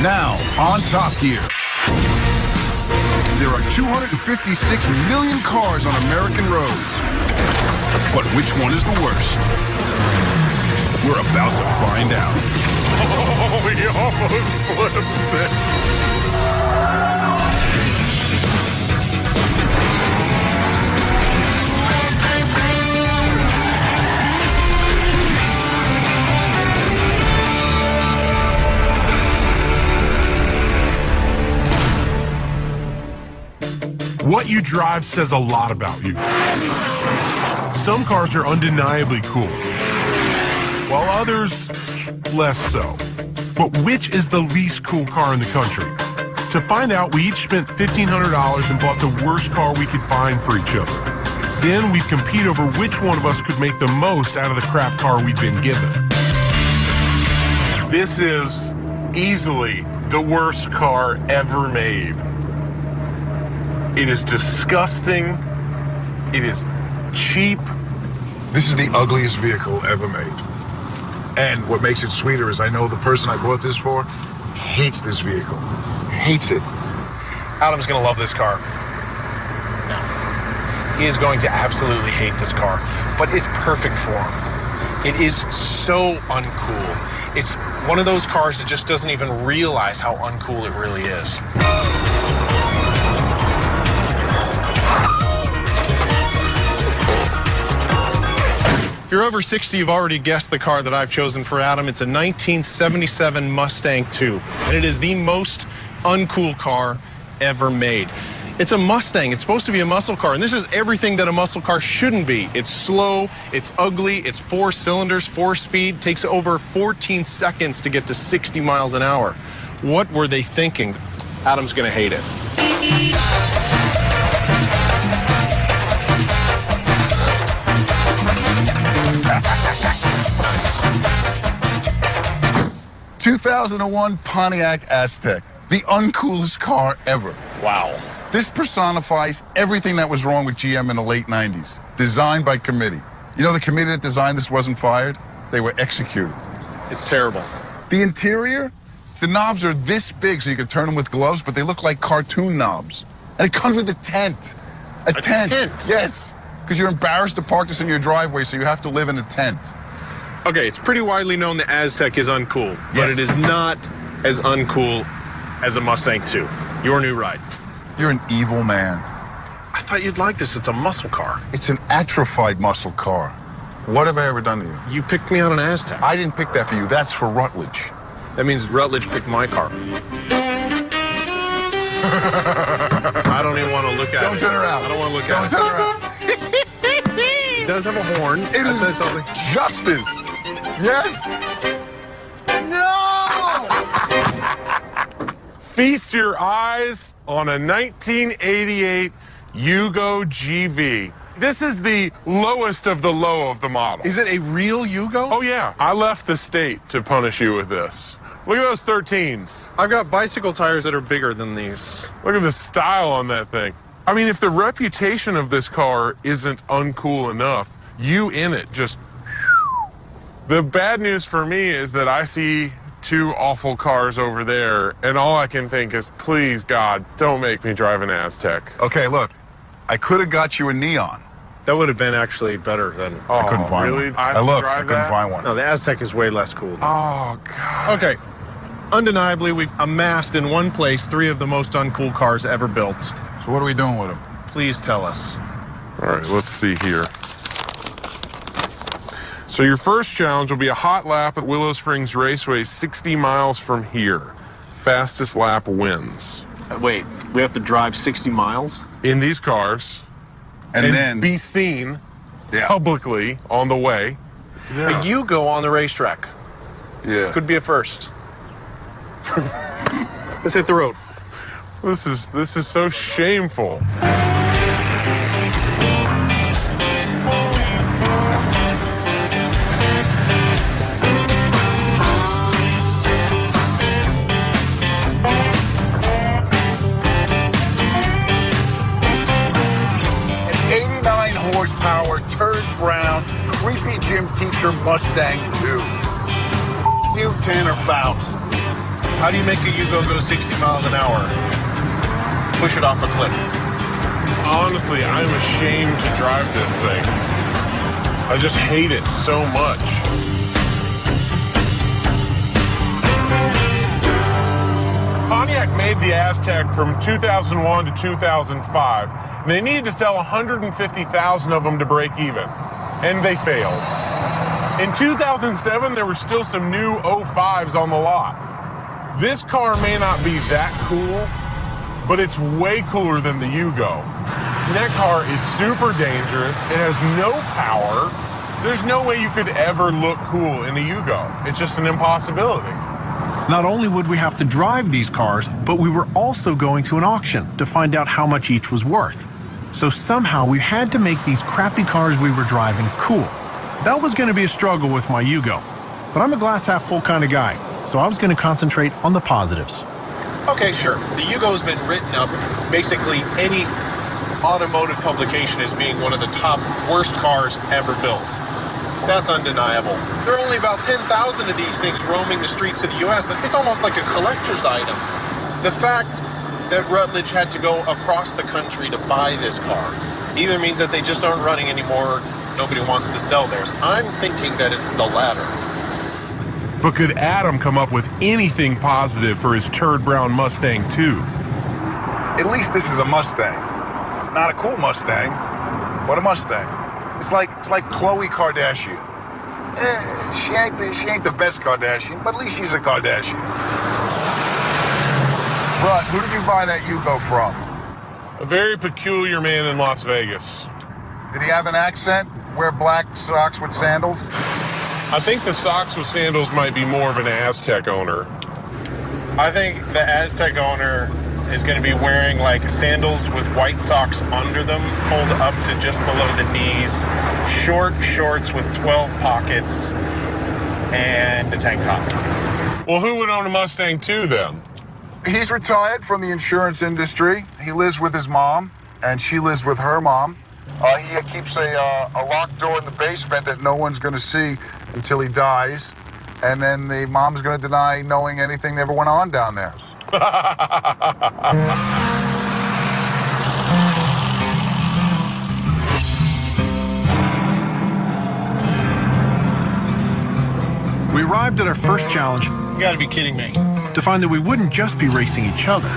Now, on Top Gear. There are 256 million cars on American roads. But which one is the worst? We're about to find out. Oh, he almost flips it. What you drive says a lot about you. Some cars are undeniably cool, while others, less so. But which is the least cool car in the country? To find out, we each spent $1,500 and bought the worst car we could find for each other. Then we'd compete over which one of us could make the most out of the crap car we'd been given. This is easily the worst car ever made. It is disgusting. It is cheap. This is the ugliest vehicle ever made. And what makes it sweeter is I know the person I bought this for hates this vehicle. Hates it. Adam's gonna love this car. No. He is going to absolutely hate this car, but it's perfect for him. It is so uncool. It's one of those cars that just doesn't even realize how uncool it really is. If you're over 60, you've already guessed the car that I've chosen for Adam. It's a 1977 Mustang II, and it is the most uncool car ever made. It's a Mustang. It's supposed to be a muscle car, and this is everything that a muscle car shouldn't be. It's slow, it's ugly, it's 4 cylinders, 4-speed, takes over 14 seconds to get to 60 miles an hour. What were they thinking? Adam's gonna hate it. 2001 Pontiac Aztek, the uncoolest car ever. Wow. This personifies everything that was wrong with GM in the late 90s. Designed by committee. You know the committee that designed this wasn't fired? They were executed. It's terrible. The interior, the knobs are this big so you can turn them with gloves, but they look like cartoon knobs. And it comes with a tent. A tent? Yes. Because you're embarrassed to park this in your driveway, so you have to live in a tent. Okay, it's pretty widely known the Aztek is uncool, but it is not as uncool as a Mustang II, your new ride. You're an evil man. I thought you'd like this. It's a muscle car. It's an atrophied muscle car. What have I ever done to you? You picked me out an Aztek. I didn't pick that for you. That's for Rutledge. That means Rutledge picked my car. I don't even want to look at it. Don't turn around. I don't want to look at it. Don't turn around. It does have a horn. It is justice. Yes. No. Feast your eyes on a 1988 Yugo GV. This is the lowest of the low of the models. Is it a real Yugo? Oh, yeah. I left the state to punish you with this. Look at those 13s. I've got bicycle tires that are bigger than these. Look at the style on that thing. I mean, if the reputation of this car isn't uncool enough, you in it just... The bad news for me is that I see 2 awful cars over there, and all I can think is, please, God, don't make me drive an Aztek. Okay, look. I could have got you a Neon. That would have been actually better than... I couldn't find really? one. I looked. I couldn't find one. No, the Aztek is way less cool. Oh, God. Okay. Undeniably, we've amassed in one place 3 of the most uncool cars ever built. So what are we doing with them? Please tell us. All right, let's see here. So your first challenge will be a hot lap at Willow Springs Raceway 60 miles from here. Fastest lap wins. Wait, we have to drive 60 miles? In these cars. And then be seen publicly on the way. Yeah. You go on the racetrack. Yeah. Could be a first. Let's hit the road. This is so shameful. Horsepower, turd brown, creepy gym teacher Mustang 2. You Tanner Faust. How do you make a Yugo go 60 miles an hour? Push it off a cliff. Honestly, I'm ashamed to drive this thing. I just hate it so much. Pontiac made the Aztek from 2001 to 2005. And they needed to sell 150,000 of them to break even. And they failed. In 2007, there were still some new 05s on the lot. This car may not be that cool, but it's way cooler than the Yugo. And that car is super dangerous. It has no power. There's no way you could ever look cool in a Yugo. It's just an impossibility. Not only would we have to drive these cars, but we were also going to an auction to find out how much each was worth. So somehow we had to make these crappy cars we were driving cool. That was going to be a struggle with my Yugo. But I'm a glass half full kind of guy, so I was going to concentrate on the positives. Okay, sure. The Yugo's been written up, basically any automotive publication, as being one of the top worst cars ever built. That's undeniable. There are only about 10,000 of these things roaming the streets of the U.S. It's almost like a collector's item. The fact that Rutledge had to go across the country to buy this car either means that they just aren't running anymore, nobody wants to sell theirs. I'm thinking that it's the latter. But could Adam come up with anything positive for his turd brown Mustang 2? At least this is a Mustang. It's not a cool Mustang, but a Mustang. It's like Khloe Kardashian. She ain't the best Kardashian, but at least she's a Kardashian. But who did you buy that Yugo from? A very peculiar man in Las Vegas. Did he have an accent? Wear black socks with sandals? I think the socks with sandals might be more of an Aztek owner. I think the Aztek owner is going to be wearing like sandals with white socks under them, pulled up to just below the knees, short shorts with 12 pockets, and a tank top. Well, who would own a Mustang 2 then? He's retired from the insurance industry. He lives with his mom, and she lives with her mom. He keeps a locked door in the basement that no one's going to see until he dies. And then the mom's going to deny knowing anything that ever went on down there. We arrived at our first challenge You gotta be kidding me. to find that we wouldn't just be racing each other.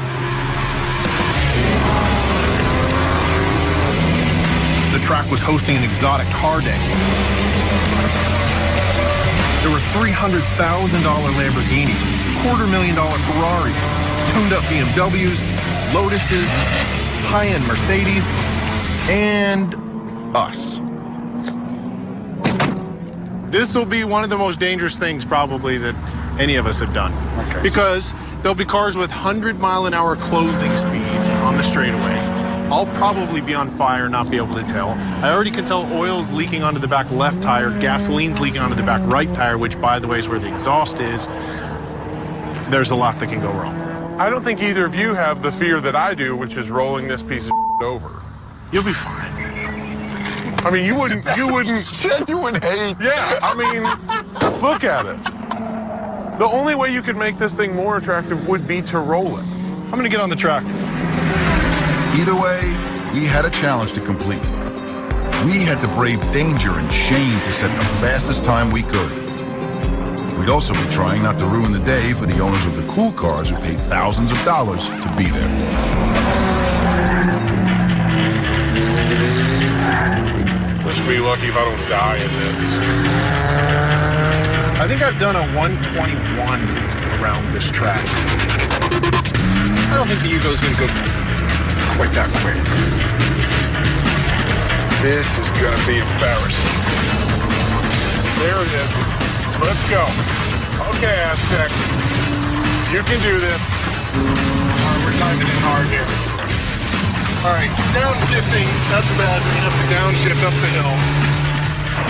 The track was hosting an exotic car day. There were $300,000 Lamborghinis, $250,000 Ferraris, tuned-up BMWs, Lotuses, high-end Mercedes, and us. This will be one of the most dangerous things probably that any of us have done. Okay, because there'll be cars with 100-mile-an-hour closing speeds on the straightaway. I'll probably be on fire and not be able to tell. I already can tell oil's leaking onto the back left tire, gasoline's leaking onto the back right tire, which, by the way, is where the exhaust is. There's a lot that can go wrong. I don't think either of you have the fear that I do, which is rolling this piece of over. You'll be fine. I mean, you wouldn't. Genuine hate. Yeah, I mean, look at it. The only way you could make this thing more attractive would be to roll it. I'm gonna get on the track. Either way, we had a challenge to complete. We had to brave danger and shame to set the fastest time we could. We'd also be trying not to ruin the day for the owners of the cool cars who paid thousands of dollars to be there. Just be lucky if I don't die in this. I think I've done a 121 around this track. I don't think the Yugo's gonna go quite that quick. This is gonna be embarrassing. There it is. Let's go. Okay, Aztek. You can do this. We're diving in hard here. All right, downshifting, that's bad. We're gonna have to downshift up the hill.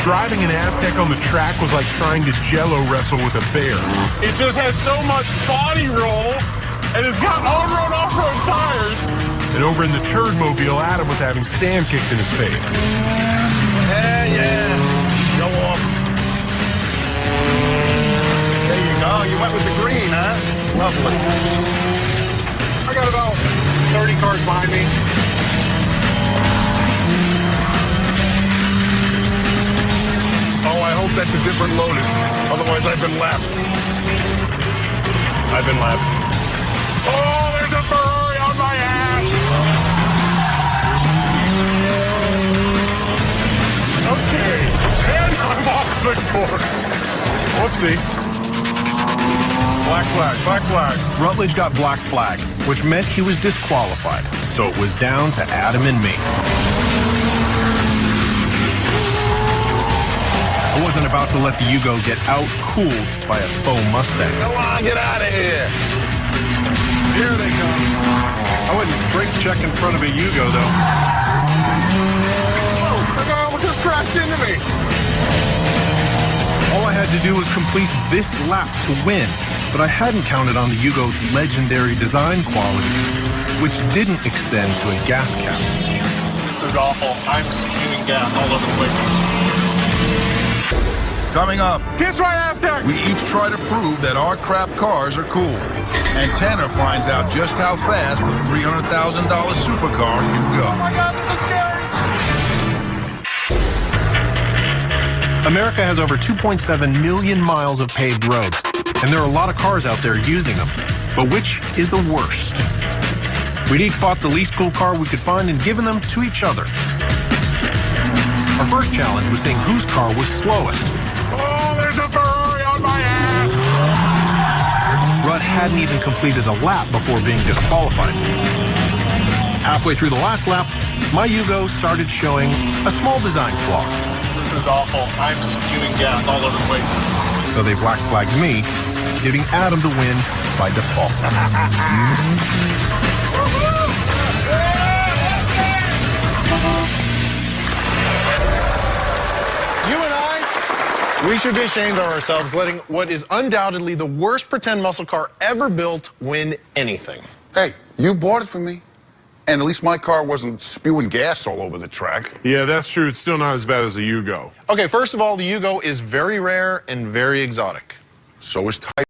Driving an Aztek on the track was like trying to jello wrestle with a bear. It just has so much body roll, and it's got on-road, off-road tires. And over in the Turdmobile, Adam was having sand kicked in his face. Yeah. Show off. There you go. Oh, you went with the green, huh? Lovely. I got about 30 cars behind me. Oh, I hope that's a different Lotus. Otherwise, I've been lapped. I've been lapped. Oh, there's a Ferrari on my ass! Okay, and I'm off the course. Whoopsie. Black flag, black flag. Rutledge got black flag, which meant he was disqualified. So it was down to Adam and me. I wasn't about to let the Yugo get out-cooled by a faux Mustang. Come on, get out of here. Here they come. I wouldn't brake check in front of a Yugo, though. Oh, the guy almost just crashed into me. All I had to do was complete this lap to win, but I hadn't counted on the Yugo's legendary design quality, which didn't extend to a gas cap. This is awful. I'm spewing gas all over the place. Coming up, Kiss my ass, Doug! we each try to prove that our crap cars are cool. And Tanner finds out just how fast a $300,000 supercar can go. Oh my God, this is scary! America has over 2.7 million miles of paved roads, and there are a lot of cars out there using them. But which is the worst? We'd each bought the least cool car we could find and given them to each other. Our first challenge was seeing whose car was slowest. Oh, there's a Ferrari on my ass! Rudd hadn't even completed a lap before being disqualified. Halfway through the last lap, my Yugo started showing a small design flaw. This is awful. I'm spewing gas all over the place. So they black flagged me, giving Adam the win by default. You and I, we should be ashamed of ourselves letting what is undoubtedly the worst pretend muscle car ever built win anything. Hey, you bought it for me. And at least my car wasn't spewing gas all over the track. Yeah, that's true. It's still not as bad as a Yugo. Okay, first of all, the Yugo is very rare and very exotic. So is Type